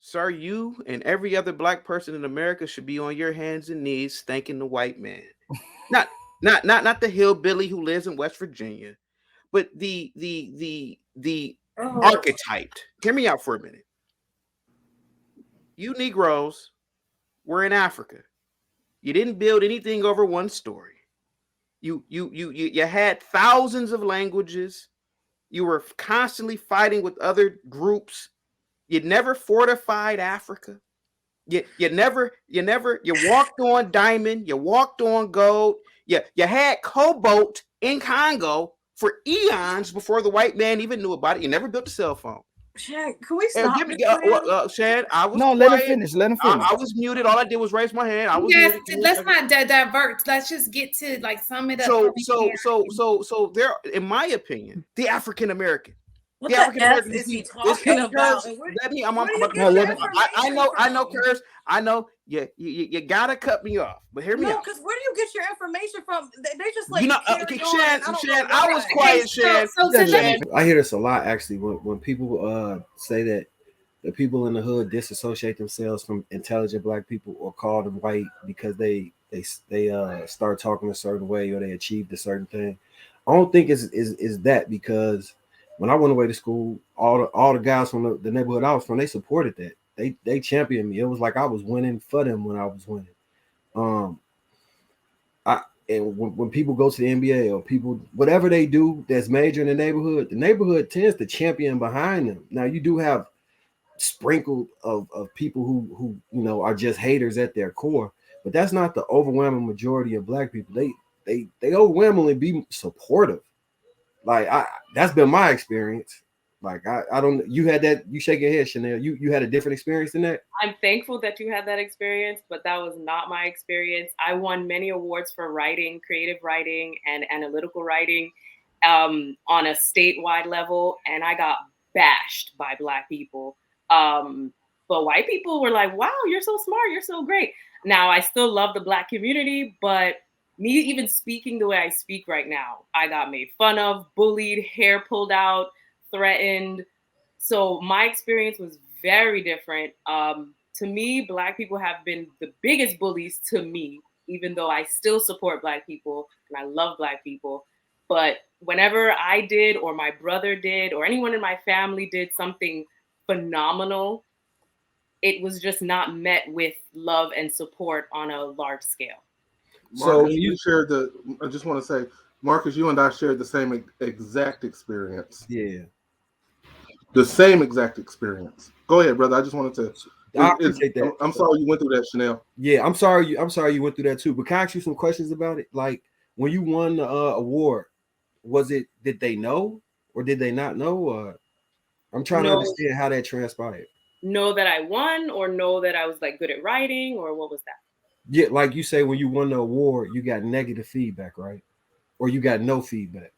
Sir, you and every other black person in America should be on your hands and knees thanking the white man. Not not the hillbilly who lives in West Virginia, but the Oh, archetyped. Hear me out for a minute. You Negroes were in Africa. You didn't build anything over one story. You had thousands of languages. You were constantly fighting with other groups. You never fortified Africa. You walked on diamond, you walked on gold, you had cobalt in Congo for eons before the white man even knew about it. You never built a cell phone. Shaq, can we stop Give me, this, man? Shan, I was No, let him quiet. finish. Let him finish. I was muted. All I did was raise my hand. I was Yes, muted. Give me a let's second. not divert. Let's just get to like sum it up. So There, in my opinion, the African American. What The the African F American. is he This talking about? curse. And where, Let me. where do you I'm get No, your let him. information I know, from? curse. I know. You gotta cut me off. But hear me No, out. because where do you get your information from? They just like You know, carry okay, on. Shan, I don't Shan, know I why. was quiet, Shan. so to Shan, that, I hear this a lot actually when people say that the people in the hood disassociate themselves from intelligent black people or call them white because they start talking a certain way or they achieved a certain thing. I don't think is that because when I went away to school, all the guys from the neighborhood I was from, they supported that. They championed me. It was like I was winning for them when I was winning. Um, I and when people go to the NBA or people whatever they do that's major in the neighborhood tends to champion behind them. Now you do have sprinkled of people who are just haters at their core, but that's not the overwhelming majority of black people. They overwhelmingly be supportive. Like that's been my experience. Like I don't. You had that. You shake your head, Chanel. You had a different experience than that. I'm thankful that you had that experience, but that was not my experience. I won many awards for writing, creative writing, and analytical writing on a statewide level, and I got bashed by Black people. But white people were like, wow, you're so smart, you're so great. Now, I still love the Black community, but me even speaking the way I speak right now, I got made fun of, bullied, hair pulled out, threatened. So my experience was very different. To me, Black people have been the biggest bullies to me, even though I still support Black people and I love Black people. But whenever I did, or my brother did, or anyone in my family did something phenomenal, it was just not met with love and support on a large scale. Marcus, you shared the. I just want to say, Marcus, you and I shared the same exact experience. Yeah. The same exact experience. Go ahead, brother. I just wanted to. I appreciate that. I'm sorry you went through that, Chanel. Yeah, I'm sorry you went through that too. But can I ask you some questions about it? Like when you won the award, did they know or did they not know? Or I'm trying to understand how that transpired. Know that I won, or know that I was like good at writing, or what was that? Yeah, like you say, when you won the award, you got negative feedback, right? Or you got no feedback?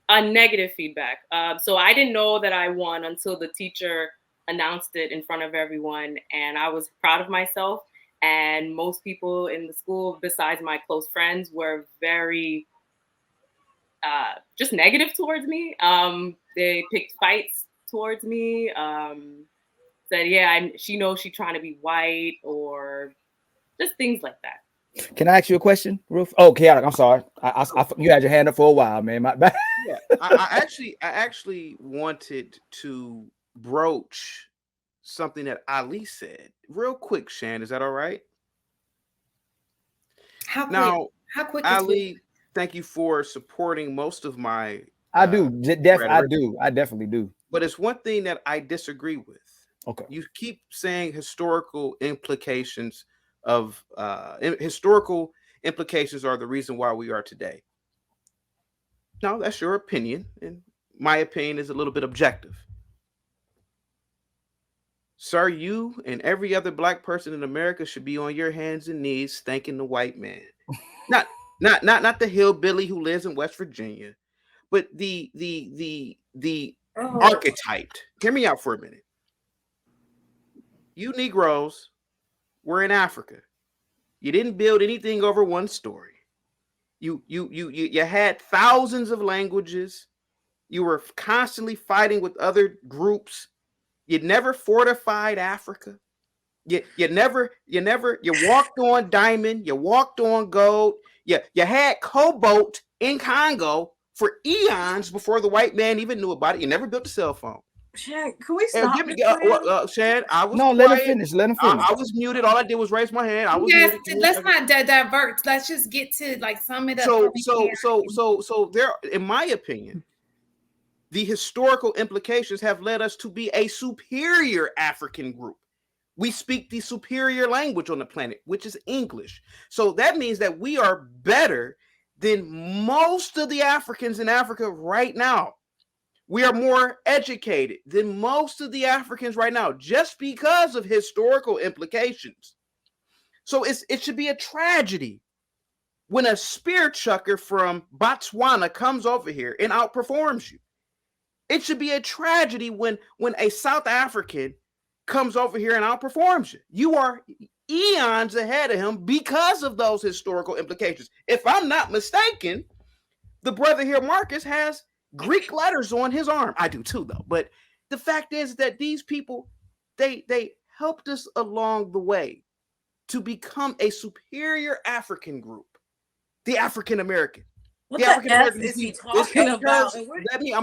Negative feedback. So I didn't know that I won until the teacher announced it in front of everyone, and I was proud of myself. And most people in the school, besides my close friends, were very just negative towards me. They picked fights towards me. Said, yeah, she knows she's trying to be white, or just things like that. Can I ask you a question, Ruth? Oh, chaotic. I'm sorry. You had your hand up for a while, man. My bad. Yeah, I actually wanted to broach something that Ali said real quick. Shan, is that all right? how quick? Now, How quick? Ali, thank you for supporting most of my. I do. I do. I definitely do. But it's one thing that I disagree with. Okay. You keep saying historical implications are the reason why we are today. No, that's your opinion, and my opinion is a little bit objective. Sir, you and every other black person in America should be on your hands and knees thanking the white man. Not the hillbilly who lives in West Virginia, but the archetyped. Hear me out for a minute. You Negroes were in Africa. You didn't build anything over one story. You had thousands of languages. You were constantly fighting with other groups. You never fortified Africa. You walked on diamond, you walked on gold, you had cobalt in Congo for eons before the white man even knew about it. You never built a cell phone. Shan, can we stop Give me, this, Shan, I was No, quiet. let him finish. Let him finish. I was muted. All I did was raise my hand. I was Yes, muted. let's not divert. Let's just get to like sum it up. So there, in my opinion, the historical implications have led us to be a superior African group. We speak the superior language on the planet, which is English. So that means that we are better than most of the Africans in Africa right now. We are more educated than most of the Africans right now, just because of historical implications. So it should be a tragedy when a spear chucker from Botswana comes over here and outperforms you. It should be a tragedy when a South African comes over here and outperforms you. You are eons ahead of him because of those historical implications. If I'm not mistaken, the brother here, Marcus, has Greek letters on his arm. I do too, though. But the fact is that these people, they helped us along the way to become a superior African group, the African American. What The African F American is he talking about? Let me. I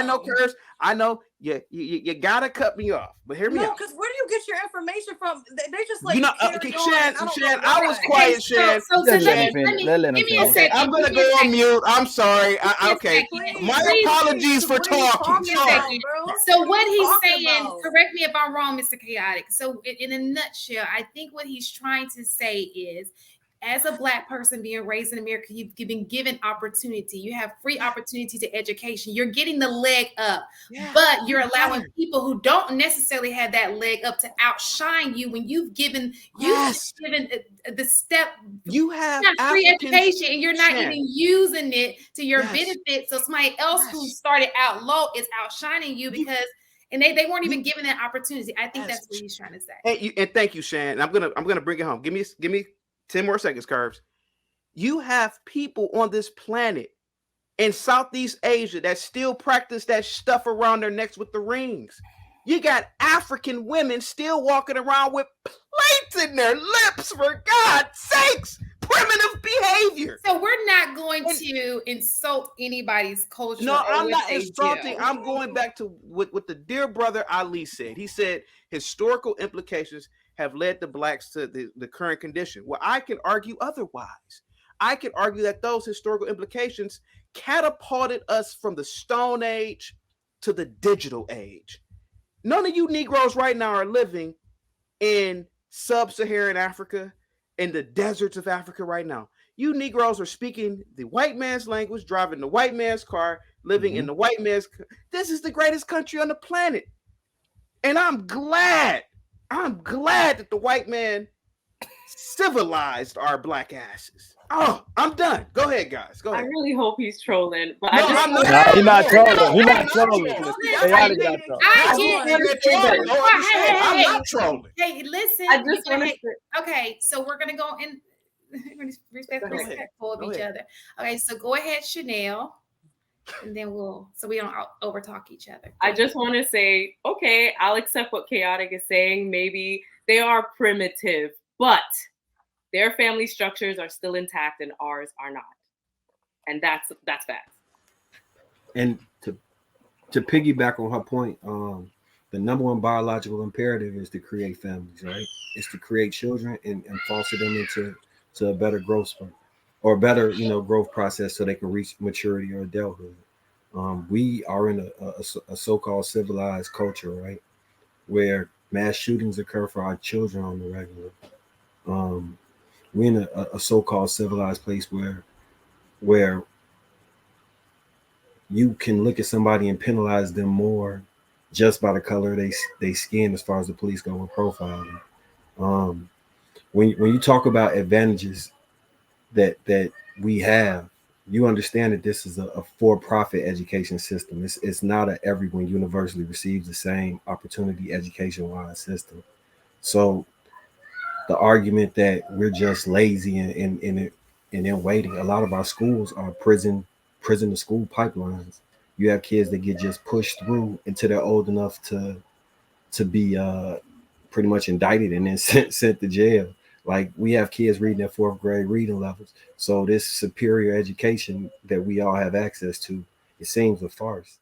know, Curse. I know. You gotta cut me off, but hear me out. No, because where do you get your information from? They just like okay, Shan, I was quiet, Shan. So let me give me a second. I'm gonna go on mute. I'm sorry. Okay, my apologies for talking. So what he's saying, correct me if I'm wrong, Mr. Chaotic. So in a nutshell, I think what he's trying to say is, as a Black person being raised in America, you've been given opportunity. You have free opportunity to education. You're getting the leg up, but you're allowing people who don't necessarily have that leg up to outshine you when you've given the step. You have free education, and you're not even using it to your benefit. So somebody else who started out low is outshining you because. And they weren't even given that opportunity. I think that's what he's trying to say. And thank you, Shan. I'm gonna bring it home. Give me 10 more seconds, Curves. You have people on this planet in Southeast Asia that still practice that stuff around their necks with the rings. You got African women still walking around with plates in their lips, for God's sakes. Primitive behavior. So we're not going to insult anybody's culture. No, I'm not insulting. I'm going back to what the dear brother Ali said. He said historical implications have led the Blacks to the current condition. Well, I can argue otherwise. I can argue that those historical implications catapulted us from the Stone Age to the digital age. None of you Negroes right now are living in sub-Saharan Africa, in the deserts of Africa right now. You Negroes are speaking the white man's language, driving the white man's car, living in the white man's. This is the greatest country on the planet. And I'm glad that the white man civilized our Black asses. Oh, I'm done. Go ahead, guys. Go ahead. I really hope he's trolling, but No, I just I'm not. He's not trolling. He's not trolling. I'm not trolling. Hey, listen. I just want to. Okay, so we're gonna go in respectful of each other. Okay, so go ahead, Chanel, and then so we don't overtalk each other. I just want to say, okay, I'll accept what Chaotic is saying. Maybe they are primitive, but their family structures are still intact and ours are not. And that's facts. And to piggyback on her point, the number one biological imperative is to create families, right? It's to create children and foster them into a better growth spurt or better, growth process so they can reach maturity or adulthood. We are in a so-called civilized culture, right? Where mass shootings occur for our children on the regular. We're in a so-called civilized place where you can look at somebody and penalize them more just by the color of they skin as far as the police go with profiling. When you talk about advantages that we have, you understand that this is a for-profit education system. It's not everyone universally receives the same opportunity education-wise system. So the argument that we're just lazy and in waiting, a lot of our schools are prison to school pipelines. You have kids that get just pushed through until they're old enough to be pretty much indicted and then sent to jail. Like, we have kids reading at 4th grade reading levels. So this superior education that we all have access to, it seems a farce.